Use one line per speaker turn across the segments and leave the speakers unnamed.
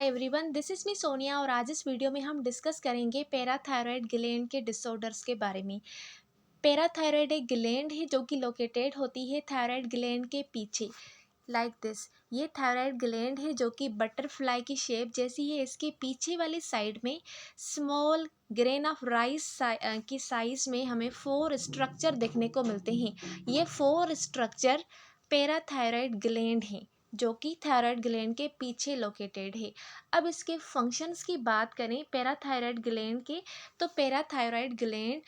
Everyone, this is me Sonia और आज इस वीडियो में हम डिस्कस करेंगे पैराथायरॉयड ग्लैंड के डिसऑर्डर्स के बारे में। पैराथायरॉयड एक ग्लैंड है जो कि लोकेटेड होती है थायराइड ग्लैंड के पीछे, लाइक दिस। ये थायराइड ग्लैंड है जो कि बटरफ्लाई की शेप जैसी है। इसके पीछे वाली साइड में स्मॉल ग्रेन ऑफ राइस की साइज में हमें 4 स्ट्रक्चर देखने को मिलते हैं। ये 4 स्ट्रक्चर पैराथायरॉयड ग्लैंड हैं जो कि थायराइड ग्लैंड के पीछे लोकेटेड है। अब इसके फंक्शंस की बात करें पैराथायरॉयड ग्लैंड के, तो पैराथायरॉयड ग्लैंड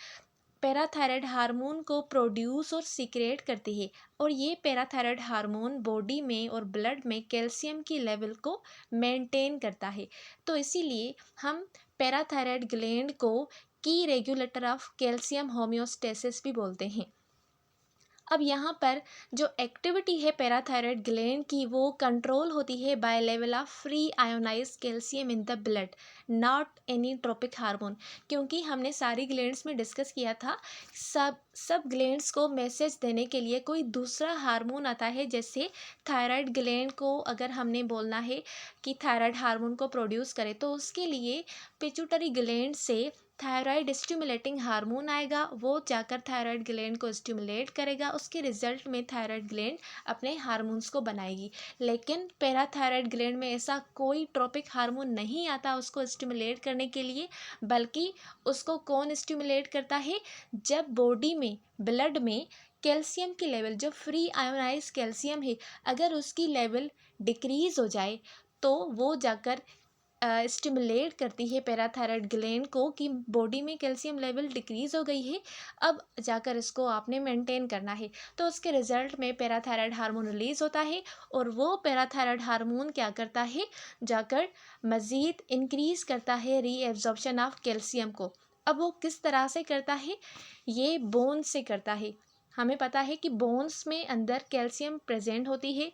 पैराथायरॉयड हार्मोन को प्रोड्यूस और सीक्रेट करती है और ये पैराथायरॉयड हार्मोन बॉडी में और ब्लड में कैल्शियम की लेवल को मेंटेन करता है। तो इसीलिए हम पैराथायरॉयड ग्लैंड को की रेगुलेटर ऑफ कैल्शियम होम्योस्टेसिस भी बोलते हैं। अब यहाँ पर जो एक्टिविटी है पैराथायरॉयड ग्लैंड की वो कंट्रोल होती है by level of free ionize calcium in the blood, not any tropic hormone. क्योंकि हमने सारी ग्लैंड्स में डिस्कस किया था, सब ग्लैंड्स को मैसेज देने के लिए कोई दूसरा हार्मोन आता है। जैसे थायराइड ग्लैंड को अगर हमने बोलना है कि थायराइड हार्मोन को प्रोड्यूस करे तो उसके लिए पिट्यूटरी ग्लैंड से थायराइड स्टिमुलेटिंग हार्मोन आएगा, वो जाकर थायराइड ग्लैंड को स्टिमुलेट करेगा। उसके रिजल्ट में थायराइड ग्लैंड अपने हार्मोन्स को बनाएगी। लेकिन पैराथायराइड ग्लैंड में ऐसा कोई ट्रोपिक हार्मोन नहीं आता उसको स्टिमुलेट करने के लिए, बल्कि उसको कौन स्टिमुलेट करता है, जब बॉडी में ब्लड में कैल्शियम की लेवल, जो फ्री आयोनाइज कैल्शियम है, अगर उसकी लेवल डिक्रीज हो जाए तो वो जाकर स्टिमुलेट करती है पैराथायरॉयड ग्लैंड को कि बॉडी में कैल्शियम लेवल डिक्रीज हो गई है, अब जाकर इसको आपने मेंटेन करना है। तो उसके रिजल्ट में पैराथायरॉयड हार्मोन रिलीज होता है और वो पैराथायरॉयड हार्मोन क्या करता है, जाकर मज़ीद इंक्रीज करता है रीएब्जॉर्प्शन ऑफ कैल्शियम को। अब वो किस तरह से करता है, ये बोन्स से करता है। हमें पता है कि बोन्स में अंदर कैल्शियम प्रेजेंट होती है,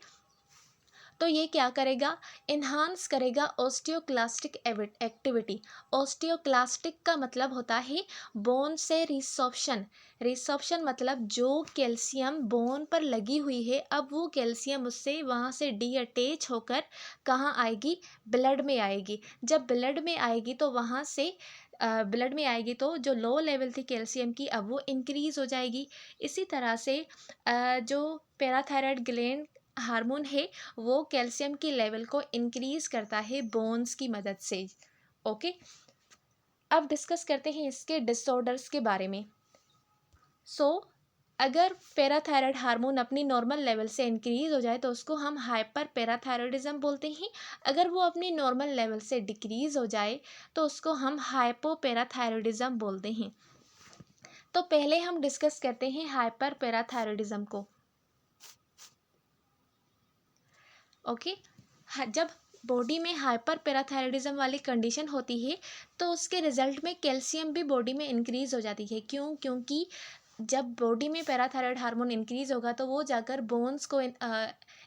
तो ये क्या करेगा, इन्हांस करेगा ओस्टियोक्लास्टिक एक्टिविटी। ओस्टियोक्लास्टिक का मतलब होता है बोन से रिसॉर्प्शन। रिसॉर्प्शन मतलब जो कैल्शियम बोन पर लगी हुई है, अब वो कैल्शियम उससे वहाँ से डी अटैच होकर कहाँ आएगी, ब्लड में आएगी। जब ब्लड में आएगी तो वहाँ से ब्लड में आएगी तो जो लो लेवल थी कैल्शियम की अब वो इंक्रीज़ हो जाएगी। इसी तरह से जो पैराथायरॉयड ग्लैंड हार्मोन है वो कैल्शियम की लेवल को इंक्रीज करता है बोन्स की मदद से। ओके, अब डिस्कस करते हैं इसके डिसऑर्डर्स के बारे में। अगर पैराथायरॉयड हार्मोन अपनी नॉर्मल लेवल से इंक्रीज हो जाए तो उसको हम हाइपर पैराथायरॉयडिज्म बोलते हैं। अगर वो अपनी नॉर्मल लेवल से डिक्रीज हो जाए तो उसको हम हाइपोपैराथायरॉयडिज्म बोलते हैं। तो पहले हम डिस्कस करते हैं हाइपर पैराथायरॉयडिज्म को। ओके, जब बॉडी में हाइपर पैराथायरॉयडिज्म वाली कंडीशन होती है तो उसके रिजल्ट में कैल्शियम भी बॉडी में इंक्रीज हो जाती है। क्योंकि जब बॉडी में पैराथायरॉयड हार्मोन इंक्रीज होगा तो वो जाकर बोन्स को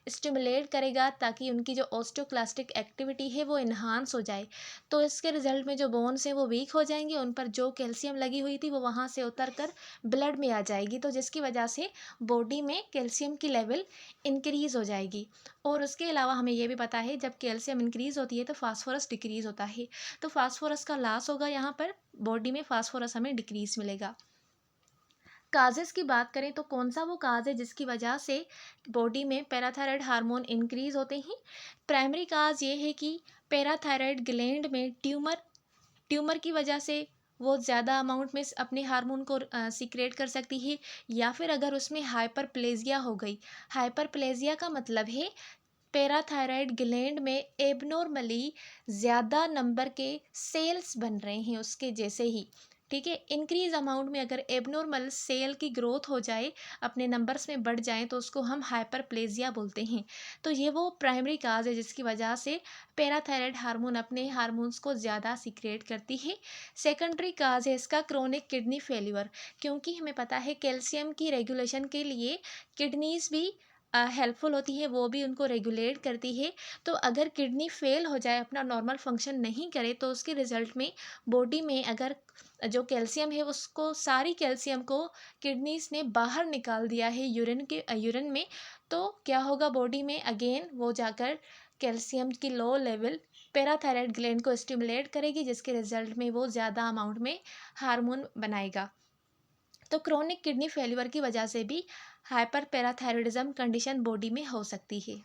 स्टिमुलेट करेगा ताकि उनकी जो ऑस्टियोक्लास्टिक एक्टिविटी है वो इन्हांस हो जाए। तो इसके रिजल्ट में जो बोन्स हैं वो वीक हो जाएंगे, उन पर जो कैल्शियम लगी हुई थी वो वहाँ से उतर कर ब्लड में आ जाएगी, तो जिसकी वजह से बॉडी में कैल्शियम की लेवल इंक्रीज हो जाएगी। और उसके अलावा हमें ये भी पता है जब कैल्शियम इंक्रीज होती है तो फास्फोरस डिक्रीज होता है, तो फास्फोरस का लॉस होगा, यहाँ पर बॉडी में फास्फोरस हमें डिक्रीज मिलेगा। काजेस की बात करें तो कौन सा वो काज है जिसकी वजह से बॉडी में पैराथायरॉयड हार्मोन इंक्रीज होते हैं। प्राइमरी काज ये है कि पैराथायरॉयड ग्लैंड में ट्यूमर की वजह से वो ज़्यादा अमाउंट में अपने हार्मोन को सीक्रेट कर सकती है, या फिर अगर उसमें हाइपरप्लेजिया हो गई। हाइपरप्लेजिया का मतलब है पैराथायरॉयड ग्लैंड में एबनॉर्मली ज़्यादा नंबर के सेल्स बन रहे हैं उसके जैसे ही, ठीक है। इंक्रीज अमाउंट में अगर एबनॉर्मल सेल की ग्रोथ हो जाए, अपने नंबर्स में बढ़ जाए, तो उसको हम हाइपरप्लेजिया बोलते हैं। तो ये वो प्राइमरी काज है जिसकी वजह से पैराथायरॉयड हार्मोन अपने हार्मोन्स को ज़्यादा सीक्रेट करती है। सेकेंडरी काज है इसका क्रोनिक किडनी फेल्यूर, क्योंकि हमें पता है कैल्शियम की रेगुलेशन के लिए किडनीज भी हेल्पफुल होती है, वो भी उनको रेगुलेट करती है। तो अगर किडनी फेल हो जाए, अपना नॉर्मल फंक्शन नहीं करे, तो उसके रिजल्ट में बॉडी में अगर जो कैल्शियम है उसको, सारी कैल्शियम को किडनीज ने बाहर निकाल दिया है यूरिन में, तो क्या होगा, बॉडी में अगेन वो जाकर कैल्शियम की लो लेवल पैराथायराइड ग्लैंड को स्टिमुलेट करेगी, जिसके रिजल्ट में वो ज़्यादा अमाउंट में हार्मोन बनाएगा। तो क्रोनिक किडनी फेल्यूर की वजह से भी हाइपर पैराथायरॉयडिज्म कंडीशन बॉडी में हो सकती है।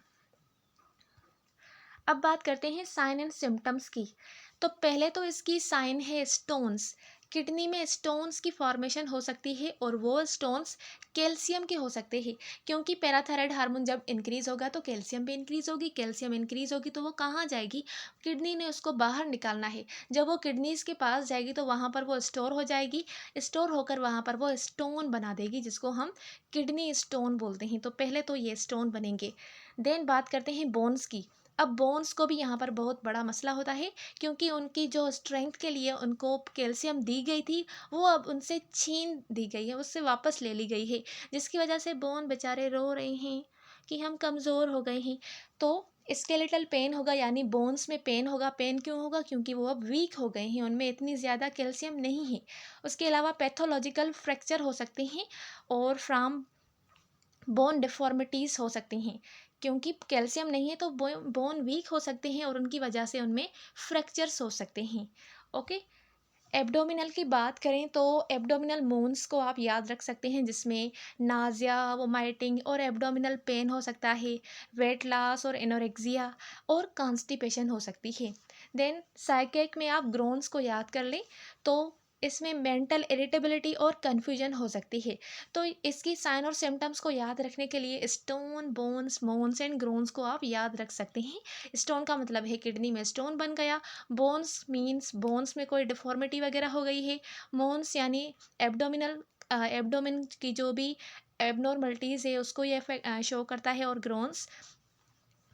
अब बात करते हैं साइन एंड सिम्टम्स की। तो पहले तो इसकी साइन है स्टोन्स। किडनी में स्टोन्स की फॉर्मेशन हो सकती है और वो स्टोन्स कैल्शियम के हो सकते हैं, क्योंकि पैराथायराइड हार्मोन जब इंक्रीज होगा तो कैल्शियम भी इंक्रीज होगी, कैल्शियम इंक्रीज होगी तो वो कहाँ जाएगी, किडनी ने उसको बाहर निकालना है। जब वो किडनीज के पास जाएगी तो वहाँ पर वो स्टोर हो जाएगी, स्टोर होकर वहाँ पर वो स्टोन बना देगी, जिसको हम किडनी स्टोन बोलते हैं। तो पहले तो ये स्टोन बनेंगे। देन बात करते हैं बोन्स की। अब बोन्स को भी यहाँ पर बहुत बड़ा मसला होता है, क्योंकि उनकी जो स्ट्रेंथ के लिए उनको कैल्शियम दी गई थी वो अब उनसे छीन दी गई है, उससे वापस ले ली गई है, जिसकी वजह से बोन बेचारे रो रहे हैं कि हम कमज़ोर हो गए हैं। तो स्केलेटल पेन होगा, यानी बोन्स में पेन होगा। पेन क्यों होगा? क्योंकि वो अब वीक हो गए हैं, उनमें इतनी ज़्यादा कैल्शियम नहीं है। उसके अलावा पैथोलॉजिकल फ्रैक्चर हो सकते हैं और फ्राम बोन डिफॉर्मिटीज़ हो सकती हैं, क्योंकि कैल्शियम नहीं है तो बोन वीक हो सकते हैं और उनकी वजह से उनमें फ्रैक्चर्स हो सकते हैं। ओके। एब्डोमिनल की बात करें तो एब्डोमिनल मूव्स को आप याद रख सकते हैं, जिसमें नाज़िया, वोमाइटिंग और एब्डोमिनल पेन हो सकता है, वेट लॉस और एनोरेक्सिया और कॉन्स्टिपेशन हो सकती है। देन साइकेक में आप ग्रोन्स को याद कर लें तो इसमें मेंटल इरिटेबिलिटी और कन्फ्यूजन हो सकती है। तो इसकी साइन और सिम्टम्स को याद रखने के लिए स्टोन, बोन्स, मोन्स एंड ग्रोन्स को आप याद रख सकते हैं। स्टोन का मतलब है किडनी में स्टोन बन गया, बोन्स मीन्स बोन्स में कोई डिफॉर्मिटी वगैरह हो गई है, मोन्स यानी एब्डोमिनल एब्डोमिन की जो भी एबनॉर्मलिटीज़ है उसको ये शो करता है, और ग्रोन्स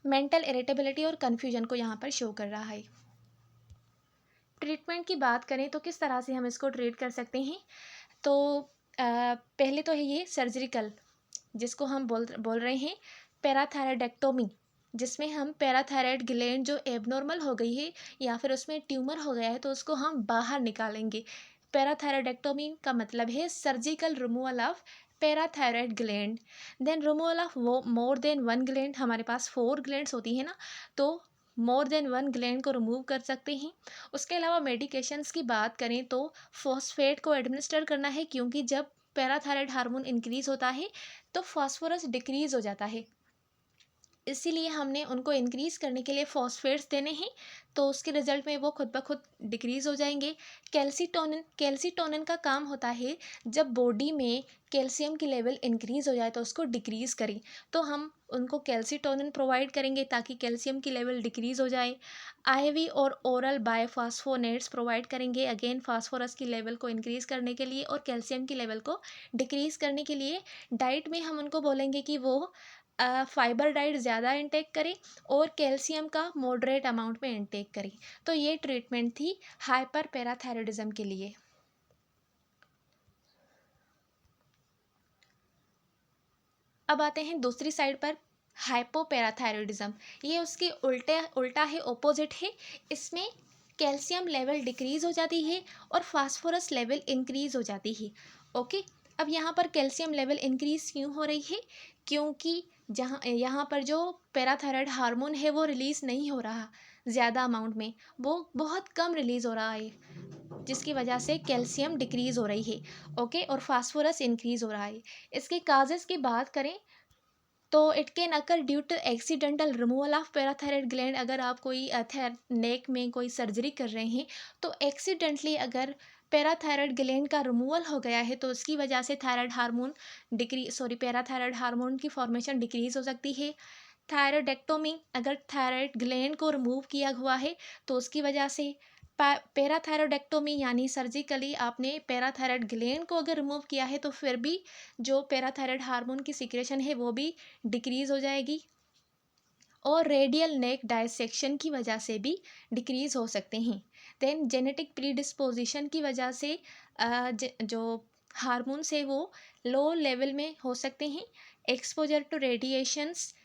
मेंटल इरिटेबिलिटी और कन्फ्यूजन को यहाँ पर शो कर रहा है। ट्रीटमेंट की बात करें तो किस तरह से हम इसको ट्रीट कर सकते हैं, तो पहले तो है ये सर्जिकल, जिसको हम बोल रहे हैं पैराथायरॉयडेक्टोमी, जिसमें हम पैराथायरॉयड ग्लैंड जो एबनॉर्मल हो गई है या फिर उसमें ट्यूमर हो गया है तो उसको हम बाहर निकालेंगे। पैराथायरॉयडेक्टोमी का मतलब है surgical removal of parathyroid gland. Then removal of वो मोर देन वन ग्लैंड, हमारे पास 4 ग्लैंड्स होती है ना, तो मोर देन वन ग्लैंड को रिमूव कर सकते हैं। उसके अलावा मेडिकेशंस की बात करें तो फॉस्फेट को एडमिनिस्टर करना है, क्योंकि जब पैराथायरॉयड हार्मोन इंक्रीज होता है तो फास्फोरस डिक्रीज हो जाता है, इसीलिए हमने उनको इंक्रीज करने के लिए फॉस्फेट्स देने हैं, तो उसके रिजल्ट में वो खुद ब खुद डिक्रीज हो जाएंगे। कैल्सीटोनिन का काम होता है जब बॉडी में कैल्शियम की लेवल इंक्रीज हो जाए तो उसको डिक्रीज करें, तो हम उनको कैल्सीटोनिन प्रोवाइड करेंगे ताकि कैल्शियम की लेवल डिक्रीज हो जाए। आईवी और ओरल बायोफॉस्फोनेट्स प्रोवाइड करेंगे, अगेन फास्फोरस की लेवल को इंक्रीज करने के लिए और कैल्शियम की लेवल को डिक्रीज करने के लिए। डाइट में हम उनको बोलेंगे कि वो फाइबर डाइट ज़्यादा इंटेक करें और कैल्शियम का मॉडरेट अमाउंट में इंटेक करें। तो ये ट्रीटमेंट थी हाइपर पैराथायरॉयडिज्म के लिए। अब आते हैं दूसरी साइड पर, हाइपोपैराथायरॉयडिज्म। ये उसके उल्टा है, ऑपोजिट है। इसमें कैल्शियम लेवल डिक्रीज हो जाती है और फास्फोरस लेवल इंक्रीज हो जाती है। ओके। अब यहाँ पर कैल्शियम लेवल इंक्रीज क्यों हो रही है? क्योंकि जहाँ यहाँ पर जो पैराथायरॉयड हार्मोन है वो रिलीज़ नहीं हो रहा ज़्यादा अमाउंट में, वो बहुत कम रिलीज़ हो रहा है, जिसकी वजह से कैल्शियम डिक्रीज हो रही है। ओके। और फास्फोरस इंक्रीज हो रहा है। इसके काजेज़ की बात करें तो it can occur due to accidental removal of parathyroid gland. अगर आप कोई नेक में कोई सर्जरी कर रहे हैं तो एक्सीडेंटली अगर पैराथायरॉयड ग्लैंड का रिमूवल हो गया है तो उसकी वजह से पैराथायरॉयड हार्मोन की फॉर्मेशन डिक्रीज हो सकती है। थायरॉयडेक्टोमी, अगर थायराइड ग्लैंड को रिमूव किया हुआ है तो उसकी वजह से पैराथायरॉयडेक्टोमी यानी सर्जिकली आपने पैराथायरॉयड ग्लैंड को अगर रिमूव किया है तो फिर भी जो पैराथायरॉयड हार्मोन की सिक्रेशन है वो भी डिक्रीज हो जाएगी, और रेडियल नेक डायसेक्शन की वजह से भी डिक्रीज हो सकते हैं। देन जेनेटिक प्रीडिस्पोजिशन की वजह से जो हार्मोन्स है वो लो लेवल में हो सकते हैं। एक्सपोजर टू रेडिएशंस,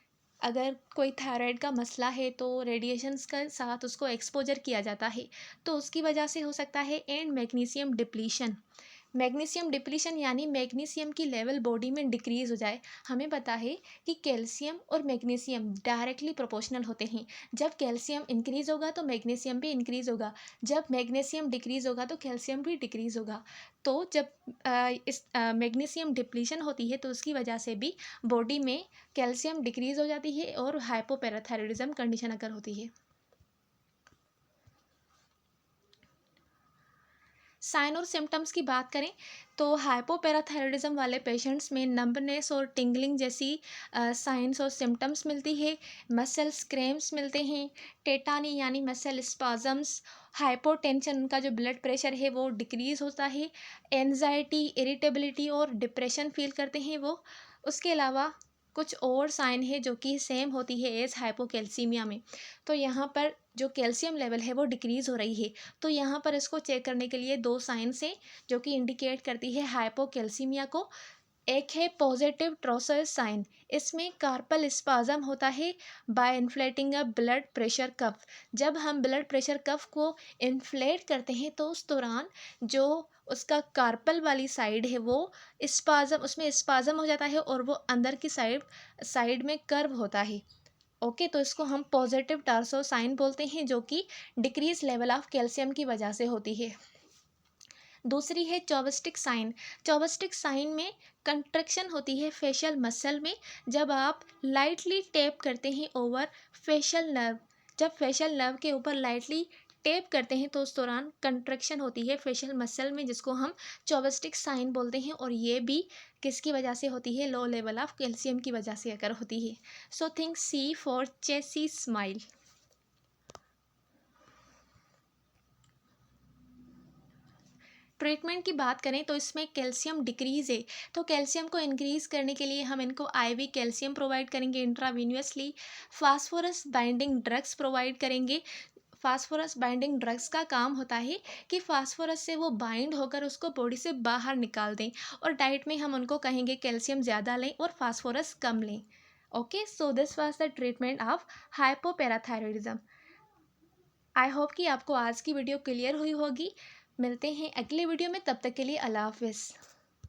अगर कोई थायराइड का मसला है तो रेडिएशंस के साथ उसको एक्सपोजर किया जाता है तो उसकी वजह से हो सकता है। And magnesium depletion, magnesium depletion यानी मैग्नीशियम की लेवल बॉडी में डिक्रीज हो जाए। हमें पता है कि कैल्शियम और मैग्नीशियम डायरेक्टली प्रोपोर्शनल होते हैं। जब कैल्शियम इंक्रीज होगा तो मैग्नीशियम भी इंक्रीज होगा, जब मैग्नीशियम डिक्रीज होगा तो कैल्शियम भी डिक्रीज होगा। तो जब इस मैग्नीशियम डिप्लीशन होती है तो उसकी वजह से भी बॉडी में कैल्शियम डिक्रीज हो जाती है और हाइपोपैराथायरॉयडिज्म कंडीशन अगर होती है। साइन और सिम्टम्स की बात करें तो हाइपोपैराथायरॉयडिज्म वाले पेशेंट्स में नंबनेस और टिंगलिंग जैसी साइंस और सिम्टम्स मिलती है। मसल्स क्रैम्प्स मिलते हैं। टेटानी यानी मसल स्पाजम्स। हाइपोटेंशन, उनका जो ब्लड प्रेशर है वो डिक्रीज होता है। एनजाइटी, इरिटेबिलिटी और डिप्रेशन फील करते हैं वो। उसके अलावा कुछ और साइन है जो कि सेम होती है एज हाइपोकैल्सीमिया में। तो यहाँ पर जो कैल्शियम लेवल है वो डिक्रीज हो रही है। तो यहाँ पर इसको चेक करने के लिए दो साइंस हैं जो कि इंडिकेट करती है हाइपोकैल्सीमिया को। एक है पॉजिटिव ट्रोसर साइन। इसमें कार्पल स्पाज्म होता है by inflating a blood pressure cuff. जब हम ब्लड प्रेशर कफ को इन्फ्लेट करते हैं तो उस दौरान जो उसका कार्पल वाली साइड है वो स्पाज्म, उसमें स्पाज्म हो जाता है और वो अंदर की साइड में कर्व होता है। ओके, तो इसको हम पॉजिटिव टार्सो साइन बोलते हैं जो कि डिक्रीज लेवल ऑफ कैल्शियम की वजह से होती है। दूसरी है चॉपस्टिक साइन। चॉपस्टिक साइन में कंट्रक्शन होती है फेशियल मसल में जब आप लाइटली टैप करते हैं ओवर फेशियल नर्व। जब फेशियल नर्व के ऊपर लाइटली टैप करते हैं तो उस दौरान कंट्रक्शन होती है फेशियल मसल में जिसको हम चॉपस्टिक साइन बोलते हैं। और ये भी किसकी वजह से होती है? लो लेवल ऑफ कैल्शियम की वजह से अगर होती है। So think C for cheesy smile. Treatment की बात करें तो इसमें कैल्शियम डिक्रीज़ है। तो कैल्शियम को इंक्रीज़ करने के लिए हम इनको आईवी कैल्शियम प्रोवाइड करेंगे intravenously. Phosphorus binding drugs provide करेंगे। फास्फोरस बाइंडिंग ड्रग्स का काम होता है कि फास्फोरस से वो बाइंड होकर उसको बॉडी से बाहर निकाल दें। और डाइट में हम उनको कहेंगे कैल्शियम ज़्यादा लें और फास्फोरस कम लें। Okay, so this was the treatment of hypoparathyroidism. I hope कि आपको आज की वीडियो क्लियर हुई होगी। मिलते हैं अगले वीडियो में, तब तक के लिए अल्लाह हाफिज़।